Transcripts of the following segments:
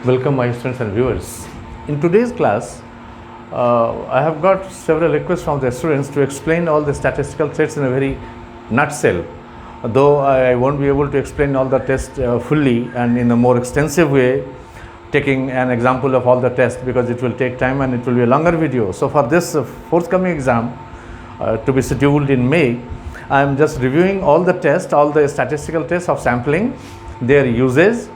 Welcome my students and viewers. In today's class, I have got several requests from the students to explain all the statistical tests in a very nutshell. Though I won't be able to explain all the tests fully and in a more extensive way, taking an example of all the tests, because it will take time and it will be a longer video. So for this forthcoming exam to be scheduled in May, I am just reviewing all the tests, all the statistical tests of sampling, their uses,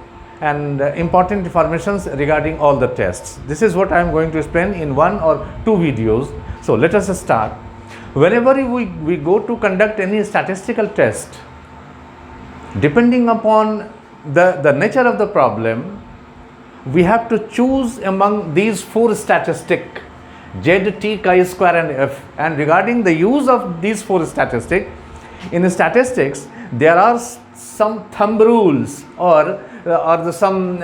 and important informations regarding all the tests. This is what I am going to explain in one or two videos. So let us start. Whenever we go to conduct any statistical test, depending upon the nature of the problem, we have to choose among these four statistics, Z, T, chi-square and F. And regarding the use of these four statistics, in statistics there are some thumb rules or some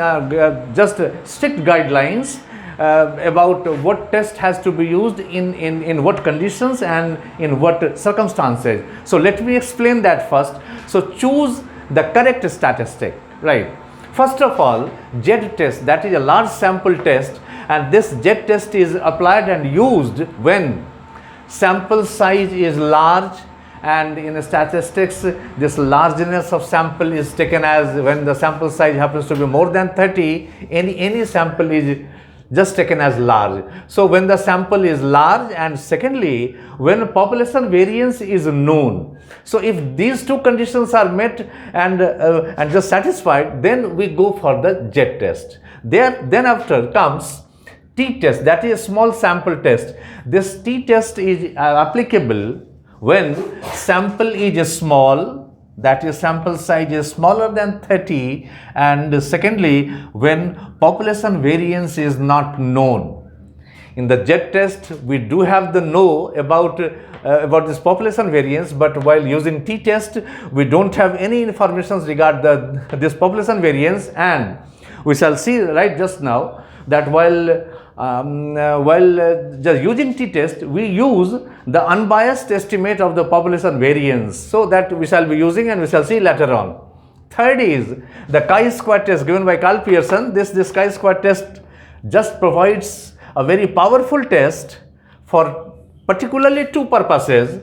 just strict guidelines about what test has to be used in what conditions and in what circumstances. So let me explain that first. So choose the correct statistic, right? First of all, Z test, that is a large sample test, and this Z test is applied and used when sample size is large. And in statistics, this largeness of sample is taken as when the sample size happens to be more than 30, any sample is just taken as large. So when the sample is large, and secondly, when population variance is known. So if these two conditions are met and just satisfied, then we go for the Z test. Then after comes T test, that is a small sample test. This T test is applicable when sample is small, that is sample size is smaller than 30, and secondly when population variance is not known. In the Z test we do have the know about this population variance, but while using T test we don't have any information regarding this population variance. And we shall see right just now that while just using T test, we use the unbiased estimate of the population variance. So that we shall be using and we shall see later on. Third is the chi-square test given by Carl Pearson. This chi-square test just provides a very powerful test for particularly two purposes.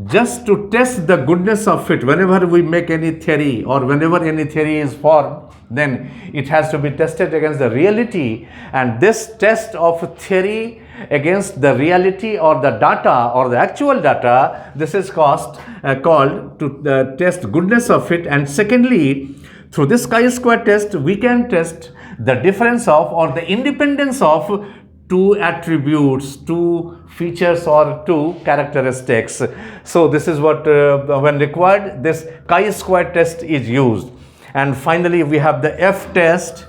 Just to test the goodness of fit. Whenever we make any theory or whenever any theory is formed, then it has to be tested against the reality, and this test of theory against the reality or the data or the actual data, this is called to test goodness of fit. And secondly, through this chi-square test we can test the difference of or the independence of two attributes, two features or two characteristics. So this is what when required, this chi-square test is used. And finally we have the F test.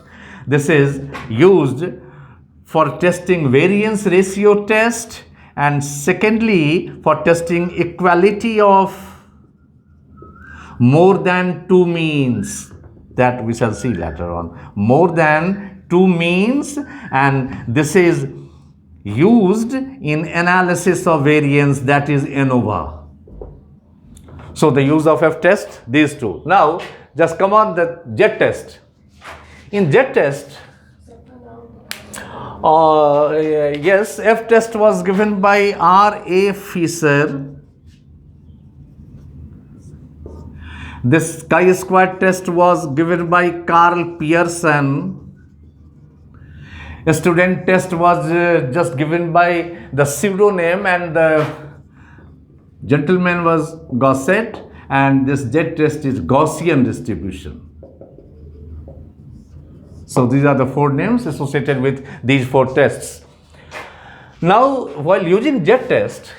This is used for testing variance ratio test, and secondly for testing equality of more than two means, that we shall see later on. More than two means, and this is used in analysis of variance, that is ANOVA. So the use of F test, these two. Now just come on the Z test. In Z test, yes, F test was given by R.A. Fisher. This chi-square test was given by Carl Pearson. A student test was just given by the pseudonym, and the gentleman was Gosset, and this Z test is Gaussian distribution. So these are the four names associated with these four tests. Now while using Z test,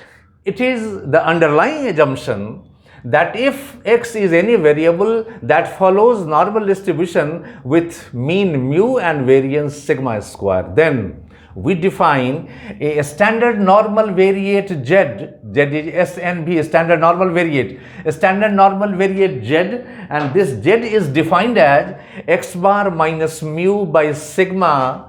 it is the underlying assumption that if X is any variable that follows normal distribution with mean mu and variance sigma square, then we define a standard normal variate Z. Z is SNV, standard normal variate. A standard normal variate Z, and this Z is defined as X bar minus mu by sigma.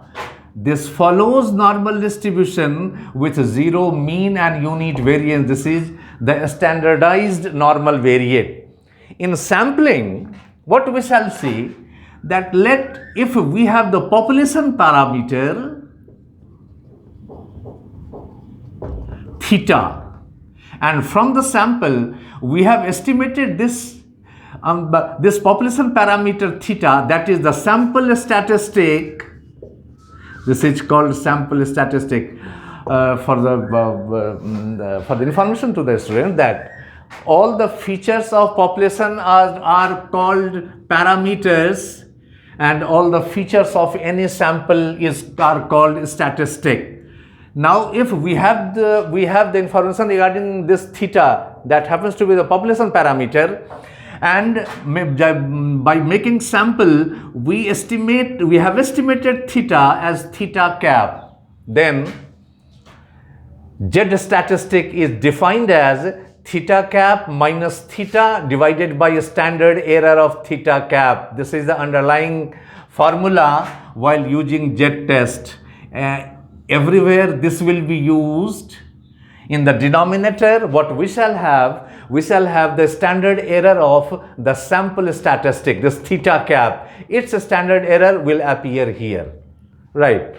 This follows normal distribution with zero mean and unit variance. This is the standardized normal variate. In sampling, what we shall see, that if we have the population parameter theta, and from the sample we have estimated this population parameter theta, that is the sample statistic. This is called sample statistic for the information to the student, that all the features of population are called parameters, and all the features of any sample are called statistic. Now, if we have the information regarding this theta, that happens to be the population parameter, and by making sample we have estimated theta as theta cap, then Z statistic is defined as theta cap minus theta divided by a standard error of theta cap. This is the underlying formula while using Z test. Everywhere this will be used. In the denominator, what we shall have the standard error of the sample statistic, this theta cap. Its standard error will appear here, right?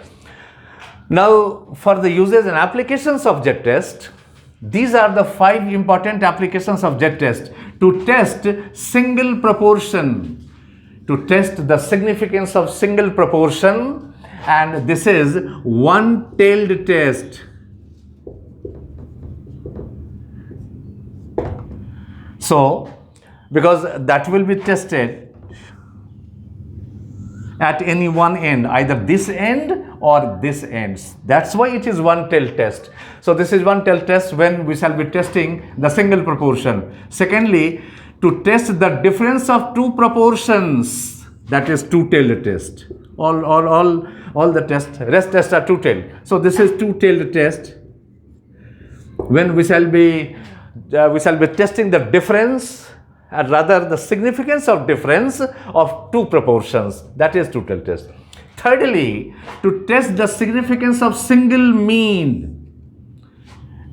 Now, for the uses and applications of Z test, these are the 5 important applications of Z test. To test single proportion, to test the significance of single proportion, and this is one-tailed test. So, because that will be tested at any one end, either this end or this ends. That's why it is one-tailed test. So, this is one-tailed test when we shall be testing the single proportion. Secondly, to test the difference of two proportions, that is two-tailed test. All the tests, rest tests are two-tailed. So, this is two-tailed test when we shall be testing the difference, or rather the significance of difference of two proportions, that is two-tailed test. Thirdly, to test the significance of single mean,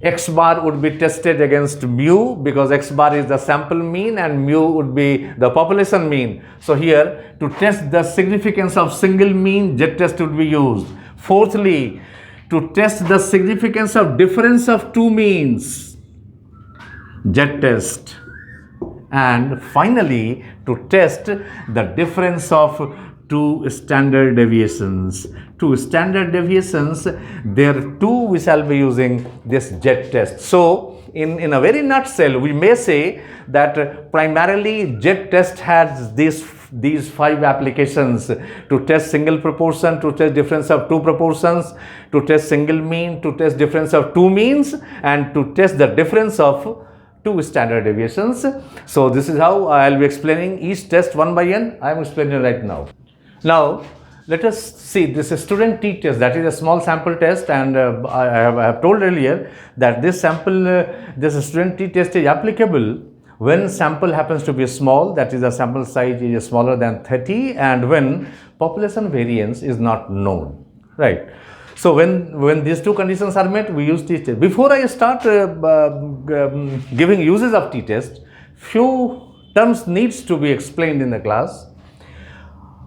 x bar would be tested against mu, because x bar is the sample mean and mu would be the population mean. So here, to test the significance of single mean, Z test would be used. Fourthly, to test the significance of difference of two means, Z test. And finally, to test the difference of two standard deviations. Two standard deviations, there too we shall be using this Z test. So, in a very nutshell, we may say that primarily Z test has these 5 applications: to test single proportion, to test difference of two proportions, to test single mean, to test difference of two means, and to test the difference of two standard deviations. So, this is how I will be explaining each test one by one. I am explaining right now. Now, let us see this student T test, that is a small sample test, and I have told earlier that this student T test is applicable when sample happens to be small, that is the sample size is smaller than 30, and when population variance is not known, right? So, when these two conditions are met, we use T test. Before I start giving uses of T test, few terms needs to be explained in the class.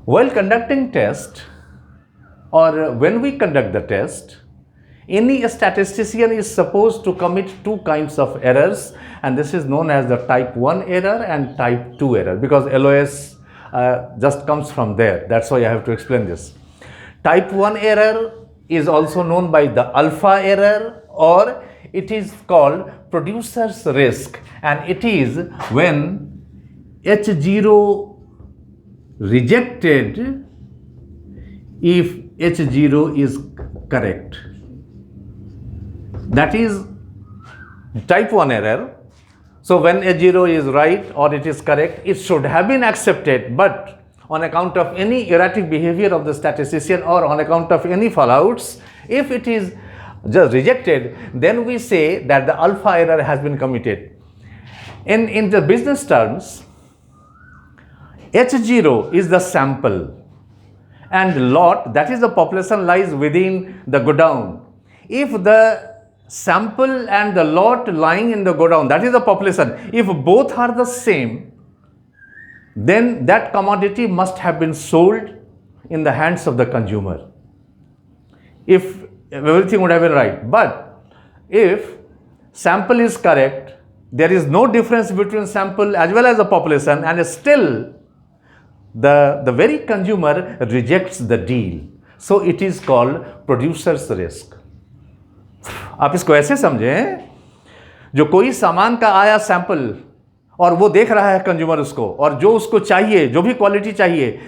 While conducting test, or when we conduct the test, any statistician is supposed to commit two kinds of errors, and this is known as the type 1 error and type 2 error, because LOS just comes from there. That's why I have to explain this. Type 1 error is also known by the alpha error, or it is called producer's risk, and it is when H0 rejected if H0 is correct. That is type 1 error. So, when H0 is right or it is correct, it should have been accepted, but on account of any erratic behavior of the statistician or on account of any fallouts, if it is just rejected, then we say that the alpha error has been committed. In the business terms, H0 is the sample and lot, that is the population, lies within the godown. If the sample and the lot lying in the godown, that is the population, if both are the same, then that commodity must have been sold in the hands of the consumer. If everything would have been right. But if sample is correct, there is no difference between sample as well as the population, and still the very consumer rejects the deal. So it is called producer's risk. आप इसको ऐसे समझें, जो कोई सामान का आया sample और वो देख रहा है कंज्यूमर उसको, और जो उसको चाहिए, जो भी क्वालिटी चाहिए,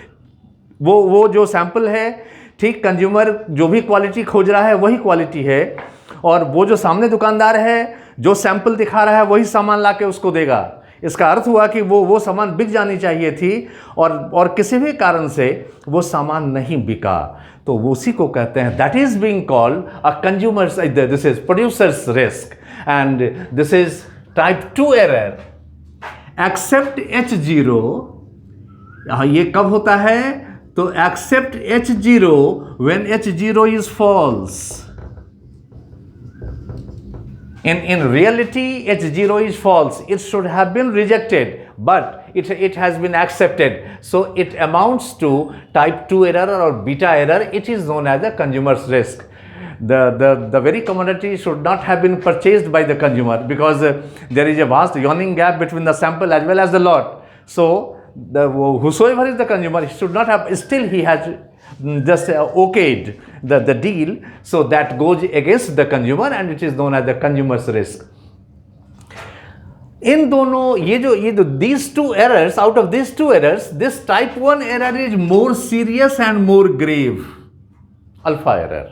वो जो सैंपल है, ठीक कंज्यूमर जो भी क्वालिटी खोज रहा है वही क्वालिटी है, और वो जो सामने दुकानदार है जो सैंपल दिखा रहा है वही सामान लाके उसको देगा. इसका अर्थ हुआ कि वो सामान बिक जानी चाहिए थी, और किसी भी कारण से वो सामान नहीं बिका. तो वो उसी को कहते हैं, that is being called a consumers, this is producers risk, and this is type 2 error. Accept H0, ये कब होता है? तो accept H0 when H0 is false. In reality, H0 is false. It should have been rejected, but it has been accepted. So it amounts to type 2 error or beta error. It is known as the consumer's risk. The very commodity should not have been purchased by the consumer, because there is a vast yawning gap between the sample as well as the lot. So whosoever is the consumer, he should not have, still he has just okayed the deal, so that goes against the consumer, and it is known as the consumer's risk. इन दोनों ये जो these two errors, out of these two errors, this type 1 error is more serious and more grave, alpha error,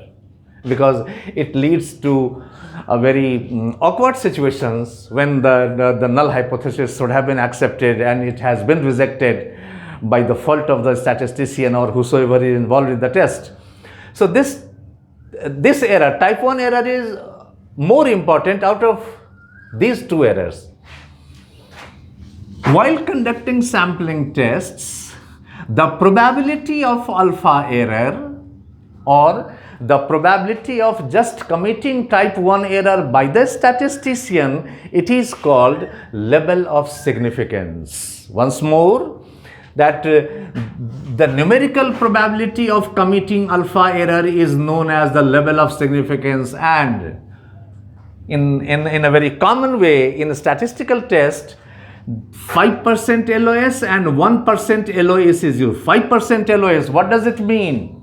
because it leads to a very awkward situations when the null hypothesis should have been accepted and it has been rejected by the fault of the statistician or whosoever is involved in the test. So this error, type 1 error, is more important out of these two errors. While conducting sampling tests, the probability of alpha error or the probability of just committing type 1 error by the statistician, it is called level of significance. Once more, that the numerical probability of committing alpha error is known as the level of significance, and in a very common way in a statistical test, 5% LOS and 1% LOS is used. 5% LOS, what does it mean?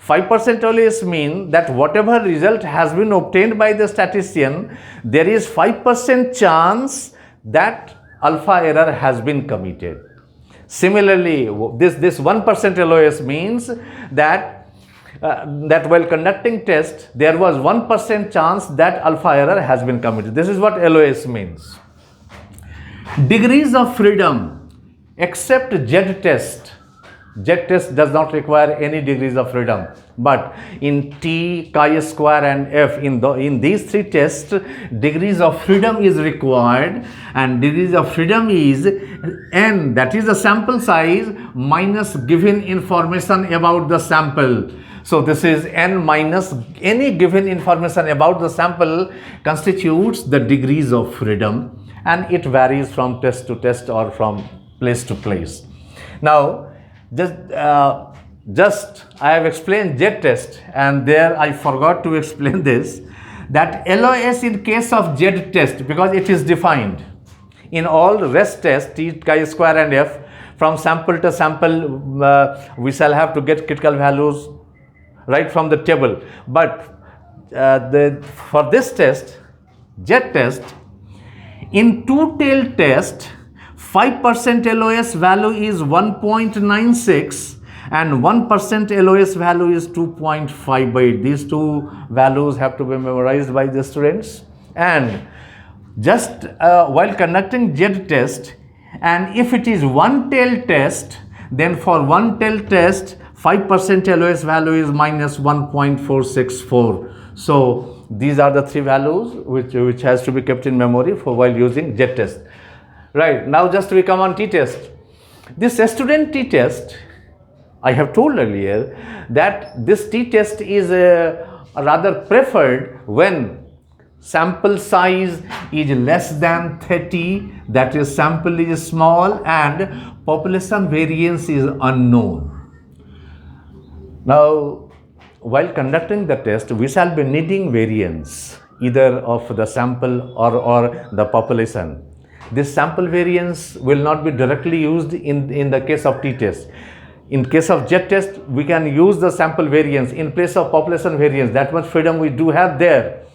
5% LOS mean that whatever result has been obtained by the statistician, there is 5% chance that alpha error has been committed. Similarly, this 1% LOS means that while conducting test, there was 1% chance that alpha error has been committed. This is what LOS means. Degrees of freedom, except Z test. Z test does not require any degrees of freedom, but in T, chi-square and F, in these three tests, degrees of freedom is required, and degrees of freedom is N, that is the sample size minus given information about the sample. So this is N minus any given information about the sample constitutes the degrees of freedom, and it varies from test to test or from place to place. Now, just I have explained Z test, and there I forgot to explain this, that LOS in case of Z test, because it is defined in all rest tests, T, chi-square and F, from sample to sample, we shall have to get critical values right from the table. But for this test, Z test, in two-tailed test, 5% LOS value is 1.96 and 1% LOS value is 2.58. These two values have to be memorized by the students. And just while conducting Z test, and if it is one-tailed test, then for one-tailed test, 5% LOS value is minus 1.464. So these are the three values which has to be kept in memory for while using Z test. Right, now just we come on t-test. This student t-test, I have told earlier that this t-test is rather preferred when sample size is less than 30, that is sample is small, and population variance is unknown. Now, while conducting the test, we shall be needing variance either of the sample or the population. This sample variance will not be directly used in the case of t-test. In case of z-test, we can use the sample variance in place of population variance. That much freedom we do have there.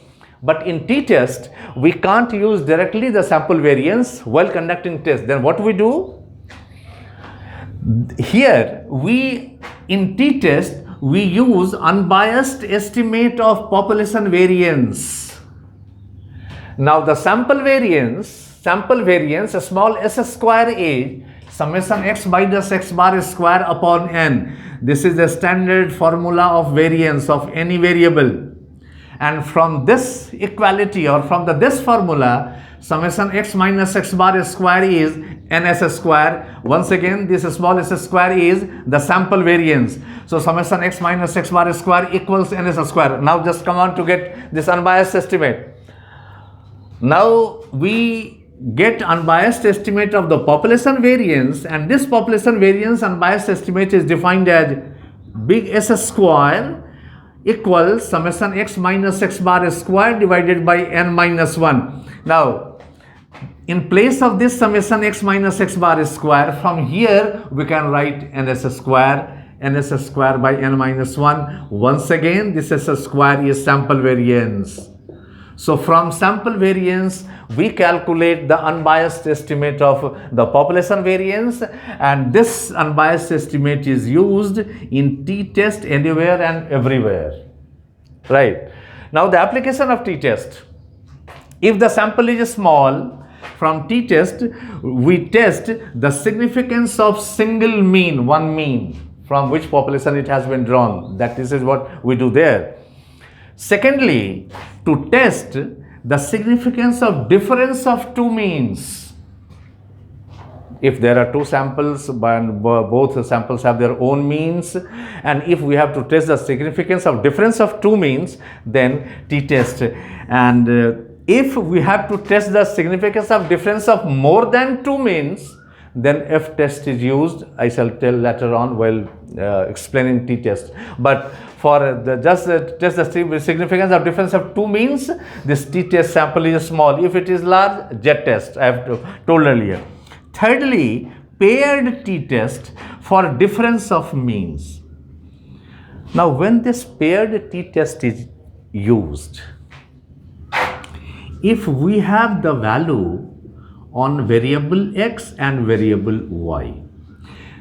But in t-test, we can't use directly the sample variance while conducting test. Then what we do? Here, in t-test, we use unbiased estimate of population variance. Now the sample variance, a small s square is summation x minus x bar square upon n. This is the standard formula of variance of any variable. And from this equality, or from this formula, summation x minus x bar square is ns square. Once again, this small s square is the sample variance. So summation x minus x bar square equals ns square. Now just come on to get this unbiased estimate. Now we get unbiased estimate of the population variance, and this population variance unbiased estimate is defined as big S square equals summation x minus x bar square divided by n minus 1. Now, in place of this summation x minus x bar square, from here we can write ns square by n minus 1. Once again, this S square is sample variance. So from sample variance, we calculate the unbiased estimate of the population variance, and this unbiased estimate is used in t-test anywhere and everywhere. Right. Now the application of t-test. If the sample is small, from t-test, we test the significance of single mean, one mean, from which population it has been drawn. This is what we do there. Secondly, to test the significance of difference of two means. If there are two samples, both samples have their own means, and if we have to test the significance of difference of two means, then t-test. And if we have to test the significance of difference of more than two means, then f-test is used. I shall tell later on while explaining t-test. But for test the significance of difference of two means, this t-test sample is small. If it is large, z-test, I have told earlier. Thirdly, paired t-test for difference of means. Now, when this paired t-test is used, if we have the value on variable x and variable y,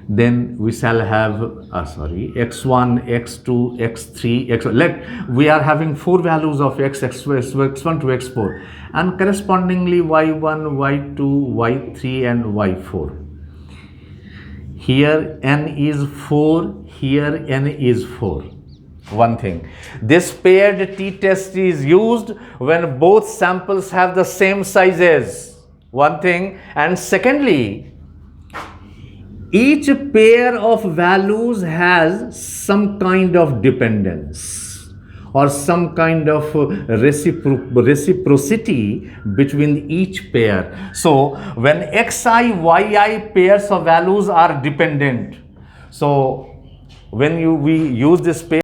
then we shall have x1, x2, x3, x1. We are having four values of x, x1 to x4, and correspondingly y1, y2, y3 and y4. Here n is 4, here n is 4. One thing, this paired t-test is used when both samples have the same sizes. One thing, and secondly, each pair of values has some kind of dependence or some kind of reciprocity between each pair. So when xi, yi pairs of values are dependent, so when we use this pair